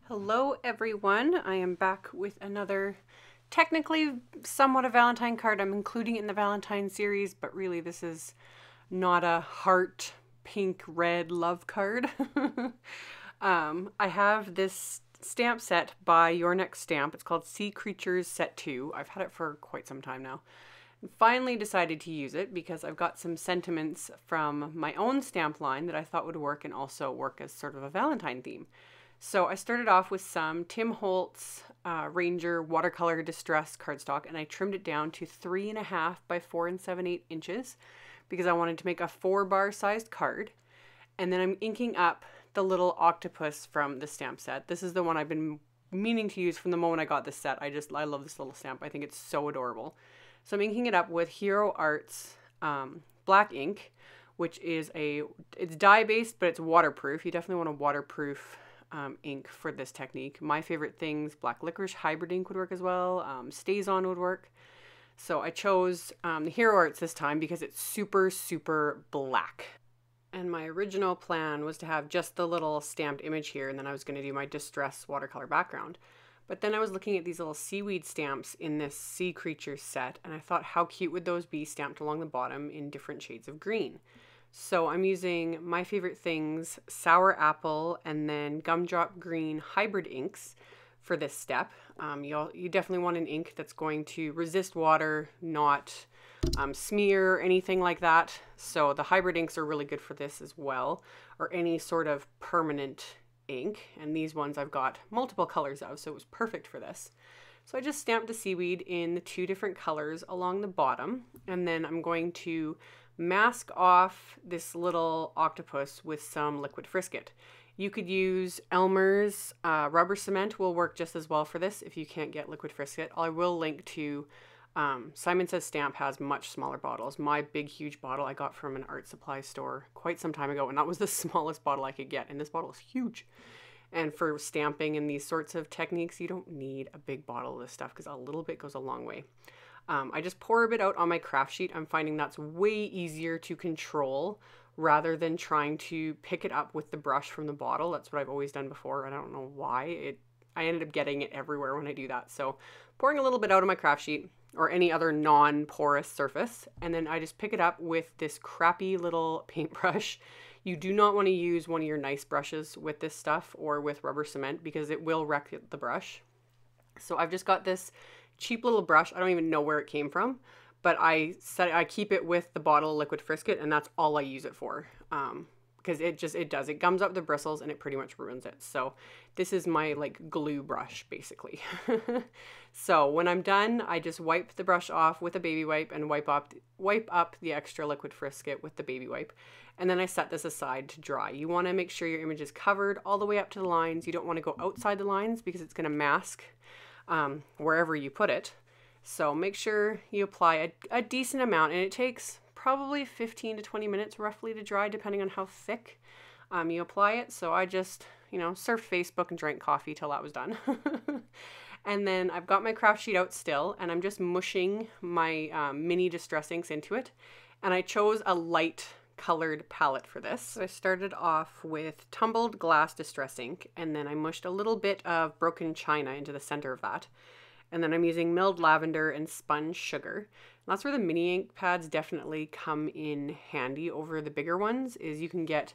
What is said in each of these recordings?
Hello everyone, I am back with another technically somewhat a Valentine card. I'm including it in the Valentine series, but really this is not a heart pink red love card. I have this stamp set by Your Next Stamp. It's called Sea Creatures Set 2. I've had it for quite some time now. Finally decided to use it because I've got some sentiments from my own stamp line that I thought would work and also work as sort of a Valentine theme. So I started off with some Tim Holtz Ranger watercolor distress cardstock, and I trimmed it down to 3.5 by 4 7/8 inches because I wanted to make a 4-bar sized card. And then I'm inking up the little octopus from the stamp set. This is the one I've been meaning to use from the moment I got this set. I love this little stamp. I think it's so adorable. So I'm inking it up with Hero Arts black ink, which is it's dye based, but it's waterproof. You definitely want a waterproof ink for this technique. My favorite things, black licorice hybrid ink would work as well. StazOn would work. So I chose the Hero Arts this time because it's super, super black. And my original plan was to have just the little stamped image here, and then I was going to do my distress watercolor background. But then I was looking at these little seaweed stamps in this Sea Creatures set, and I thought, how cute would those be stamped along the bottom in different shades of green? So I'm using My Favorite Things, Sour Apple, and then Gumdrop Green hybrid inks for this step. You definitely want an ink that's going to resist water, not smear, anything like that. So the hybrid inks are really good for this as well, or any sort of permanent ink. And these ones I've got multiple colors of, so it was perfect for this. So I just stamped the seaweed in the 2 different colors along the bottom, and then I'm going to mask off this little octopus with some liquid frisket. You could use AmyR's rubber cement will work just as well for this if you can't get liquid frisket. I will link to Simon Says Stamp has much smaller bottles. My big huge bottle I got from an art supply store quite some time ago, and that was the smallest bottle I could get, and this bottle is huge. And for stamping and these sorts of techniques, you don't need a big bottle of this stuff because a little bit goes a long way. I just pour a bit out on my craft sheet. I'm finding that's way easier to control rather than trying to pick it up with the brush from the bottle. That's what I've always done before. I don't know why. I ended up getting it everywhere when I do that. So pouring a little bit out on my craft sheet or any other non-porous surface, and then I just pick it up with this crappy little paintbrush. You do not want to use one of your nice brushes with this stuff or with rubber cement because it will wreck the brush. So I've just got this cheap little brush. I don't even know where it came from, but I keep it with the bottle of liquid frisket, and that's all I use it for. Because it gums up the bristles and it pretty much ruins it. So this is my like glue brush basically. So when I'm done, I just wipe the brush off with a baby wipe and wipe up the extra liquid frisket with the baby wipe. And then I set this aside to dry. You want to make sure your image is covered all the way up to the lines. You don't want to go outside the lines because it's going to mask wherever you put it. So make sure you apply a decent amount, and it takes probably 15 to 20 minutes roughly to dry depending on how thick you apply it. So I just, surfed Facebook and drank coffee till that was done. And then I've got my craft sheet out still, and I'm just mushing my mini distress inks into it. And I chose a light colored palette for this. So I started off with tumbled glass distress ink, and then I mushed a little bit of broken china into the center of that. And then I'm using milled lavender and sponge sugar. And that's where the mini ink pads definitely come in handy over the bigger ones, is you can get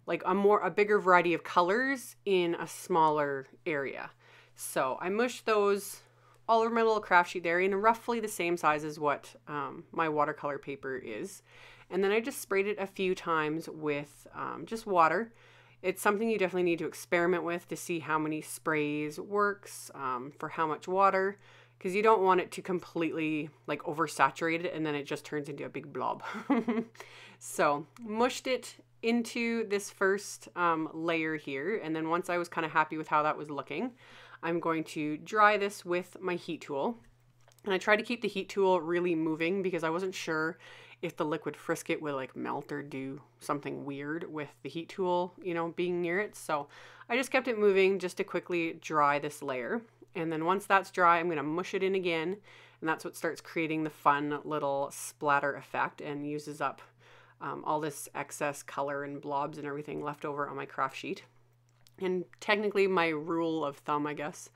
like a bigger variety of colors in a smaller area. So I mushed those all over my little craft sheet there in roughly the same size as what my watercolor paper is. And then I just sprayed it a few times with just water. It's something you definitely need to experiment with to see how many sprays works for how much water, because you don't want it to completely like oversaturate it and then it just turns into a big blob. So mushed it into this first layer here, and then once I was kind of happy with how that was looking, I'm going to dry this with my heat tool. And I tried to keep the heat tool really moving because I wasn't sure if the liquid frisket would like melt or do something weird with the heat tool, being near it. So I just kept it moving just to quickly dry this layer. And then once that's dry, I'm going to mush it in again. And that's what starts creating the fun little splatter effect and uses up all this excess color and blobs and everything left over on my craft sheet. And technically my rule of thumb, I guess,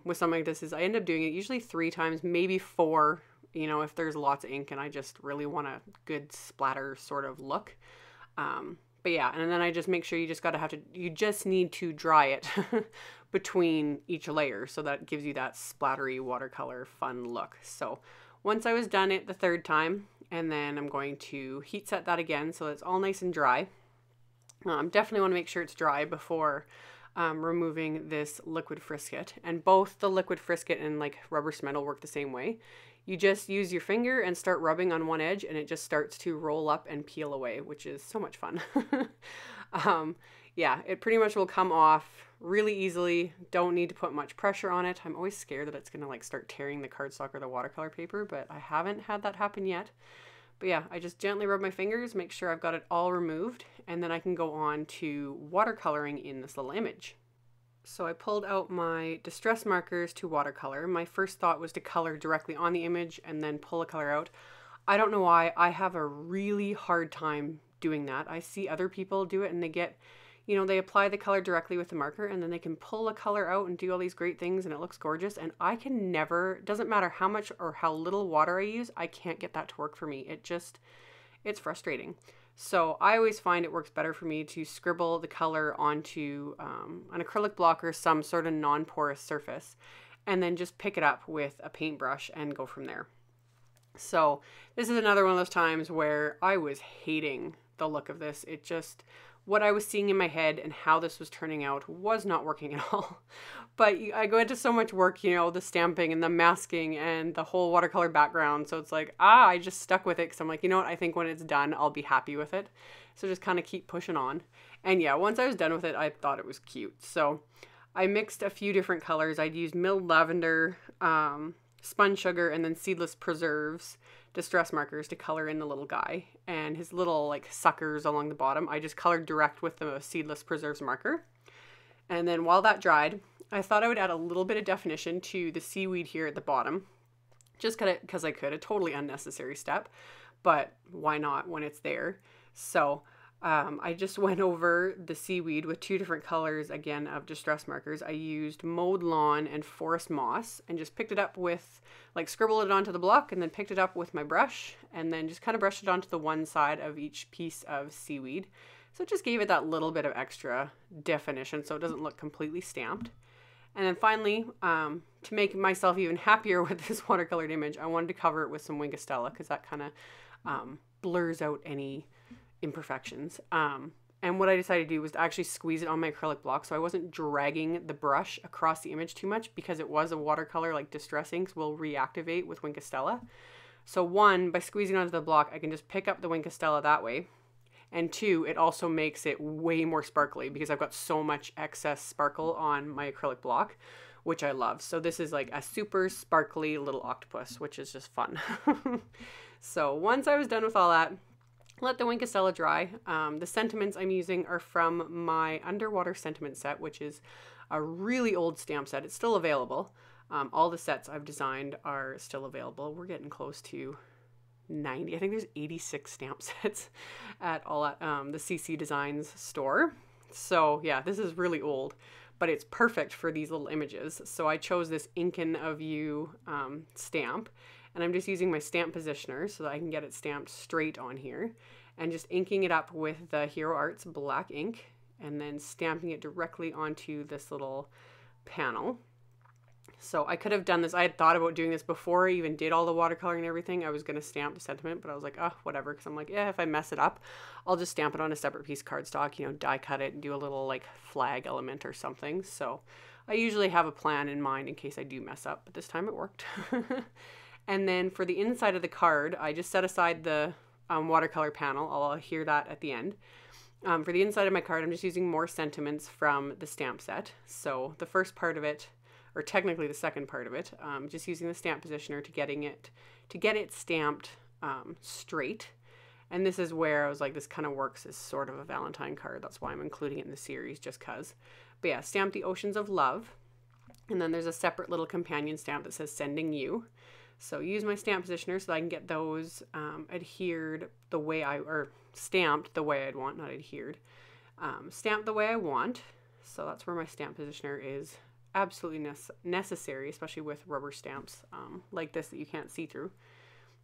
with something like this is I end up doing it usually 3 times, maybe 4, you know, if there's lots of ink and I just really want a good splatter sort of look. But yeah, and then I just make sure you just need to dry it between each layer, so that gives you that splattery watercolor fun look. So once I was done it the 3rd time, and then I'm going to heat set that again so it's all nice and dry. Definitely want to make sure it's dry before removing this liquid frisket, and both the liquid frisket and like rubber cement will work the same way. You just use your finger and start rubbing on one edge and it just starts to roll up and peel away, which is so much fun. Yeah, it pretty much will come off really easily. Don't need to put much pressure on it. I'm always scared that it's gonna like start tearing the cardstock or the watercolor paper, but I haven't had that happen yet. But yeah, I just gently rub my fingers, make sure I've got it all removed, and then I can go on to watercoloring in this little image. So I pulled out my distress markers to watercolor. My first thought was to color directly on the image and then pull a color out. I don't know why, I have a really hard time doing that. I see other people do it and they get, you know, they apply the color directly with the marker and then they can pull a color out and do all these great things and it looks gorgeous. And I can never, doesn't matter how much or how little water I use, I can't get that to work for me. It's frustrating. So I always find it works better for me to scribble the color onto an acrylic block or some sort of non-porous surface and then just pick it up with a paintbrush and go from there. So this is another one of those times where I was hating the look of this. It just, what I was seeing in my head and how this was turning out was not working at all. But I go into so much work, you know, the stamping and the masking and the whole watercolor background. So it's like, I just stuck with it because I'm like, you know what, I think when it's done, I'll be happy with it. So just kind of keep pushing on. And yeah, once I was done with it, I thought it was cute. So I mixed a few different colors. I'd used milled lavender, spun sugar, and then seedless preserves distress markers to color in the little guy. And his little like suckers along the bottom, I just colored direct with the seedless preserves marker. And then while that dried, I thought I would add a little bit of definition to the seaweed here at the bottom, just because I could, a totally unnecessary step, but why not when it's there? So I just went over the seaweed with 2 different colors, again, of distress markers. I used mowed lawn and forest moss and just picked it up with, like scribbled it onto the block and then picked it up with my brush and then just kind of brushed it onto the one side of each piece of seaweed. So it just gave it that little bit of extra definition so it doesn't look completely stamped. And then finally, to make myself even happier with this watercolored image, I wanted to cover it with some Winkostella because that kind of blurs out any imperfections. And what I decided to do was to actually squeeze it on my acrylic block so I wasn't dragging the brush across the image too much because it was a watercolor, like distress inks will reactivate with Winkostella. So 1, by squeezing onto the block, I can just pick up the Winkostella that way. And 2, it also makes it way more sparkly because I've got so much excess sparkle on my acrylic block, which I love. So this is like a super sparkly little octopus, which is just fun. So once I was done with all that, let the Winkostella dry. The sentiments I'm using are from my underwater sentiment set, which is a really old stamp set. It's still available. All the sets I've designed are still available. We're getting close to 90. I think there's 86 stamp sets at the CC Designs store. So yeah, this is really old, but it's perfect for these little images. So I chose this Inkin of You stamp, and I'm just using my stamp positioner so that I can get it stamped straight on here and just inking it up with the Hero Arts black ink and then stamping it directly onto this little panel. So I could have done this. I had thought about doing this before I even did all the watercoloring and everything. I was going to stamp the sentiment, but I was like, oh, whatever. Because I'm like, yeah, if I mess it up, I'll just stamp it on a separate piece of cardstock, you know, die cut it and do a little like flag element or something. So I usually have a plan in mind in case I do mess up, but this time it worked. And then for the inside of the card, I just set aside the watercolor panel. I'll adhere that at the end. For the inside of my card, I'm just using more sentiments from the stamp set. So the first part of it, or technically the second part of it, just using the stamp positioner to get it stamped straight. And this is where I was like, this kind of works as sort of a Valentine card. That's why I'm including it in the series, just cause. But yeah, stamp the Oceans of Love. And then there's a separate little companion stamp that says Sending You. So use my stamp positioner so that I can get those adhered the way or stamped the way I'd want, not adhered. Stamped the way I want. So that's where my stamp positioner is absolutely necessary, especially with rubber stamps like this that you can't see through.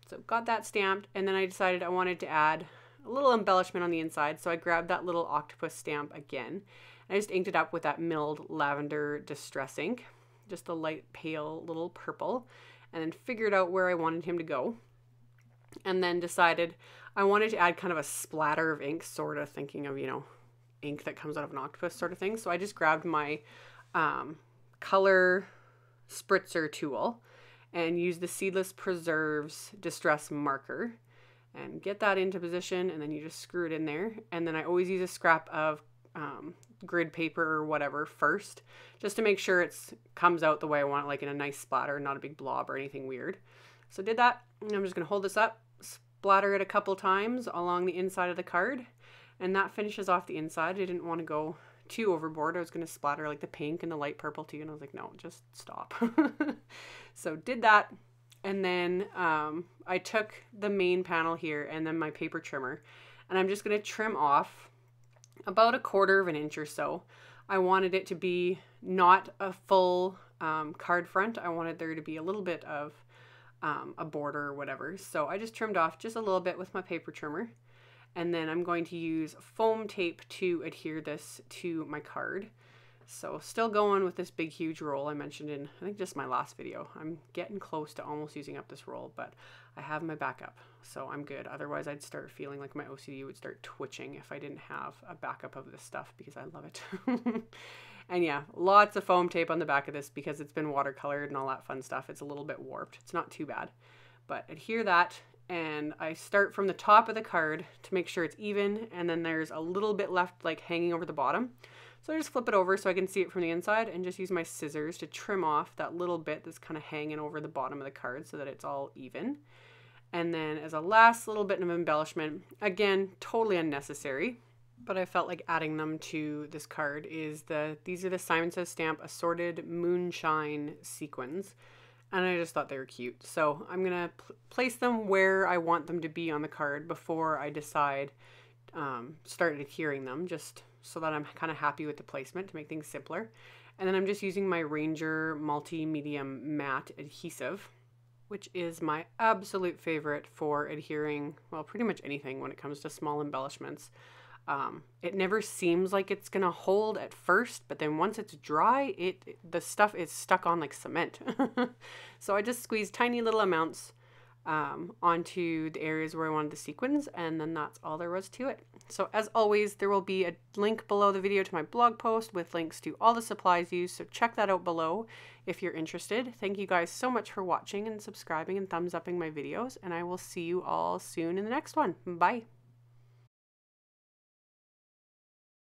So got that stamped, and then I decided I wanted to add a little embellishment on the inside. So I grabbed that little octopus stamp again. I just inked it up with that milled lavender distress ink, just a light pale little purple, and then figured out where I wanted him to go. And then decided I wanted to add kind of a splatter of ink, sort of thinking of, you know, ink that comes out of an octopus sort of thing. So I just grabbed my color spritzer tool and used the Seedless Preserves Distress Marker and get that into position, and then you just screw it in there. And then I always use a scrap of grid paper or whatever first, just to make sure it comes out the way I want it, like in a nice splatter, not a big blob or anything weird. So did that, and I'm just going to hold this up, splatter it a couple times along the inside of the card, and that finishes off the inside. I didn't want to go too overboard. I was going to splatter like the pink and the light purple too, and I was like, no, just stop. So did that, and then I took the main panel here and then my paper trimmer, and I'm just going to trim off about 1/4 of an inch or so. I wanted it to be not a full card front. I wanted there to be a little bit of a border or whatever. So I just trimmed off just a little bit with my paper trimmer. And then I'm going to use foam tape to adhere this to my card. So still going with this big huge roll I mentioned in, I think, just my last video. I'm getting close to almost using up this roll, but I have my backup, so I'm good. Otherwise I'd start feeling like my OCD would start twitching if I didn't have a backup of this stuff, because I love it. And yeah, lots of foam tape on the back of this because it's been watercolored and all that fun stuff. It's a little bit warped. It's not too bad, but adhere that. And I start from the top of the card to make sure it's even, and then there's a little bit left like hanging over the bottom. So I just flip it over so I can see it from the inside and just use my scissors to trim off that little bit that's kind of hanging over the bottom of the card so that it's all even. And then as a last little bit of embellishment, again, totally unnecessary, but I felt like adding them to this card, is these are the Simon Says Stamp Assorted Moonshine sequins. And I just thought they were cute. So I'm going to place them where I want them to be on the card before I decide, start adhering them, just so that I'm kind of happy with the placement to make things simpler. And then I'm just using my Ranger Multi-Medium Matte Adhesive, which is my absolute favorite for adhering, well, pretty much anything when it comes to small embellishments. It never seems like it's gonna hold at first, but then once it's dry, the stuff is stuck on like cement. So I just squeeze tiny little amounts onto the areas where I wanted the sequins, and then that's all there was to it. So as always, there will be a link below the video to my blog post with links to all the supplies used, so check that out below if you're interested. Thank you guys so much for watching and subscribing and thumbs upping my videos, and I will see you all soon in the next one. Bye!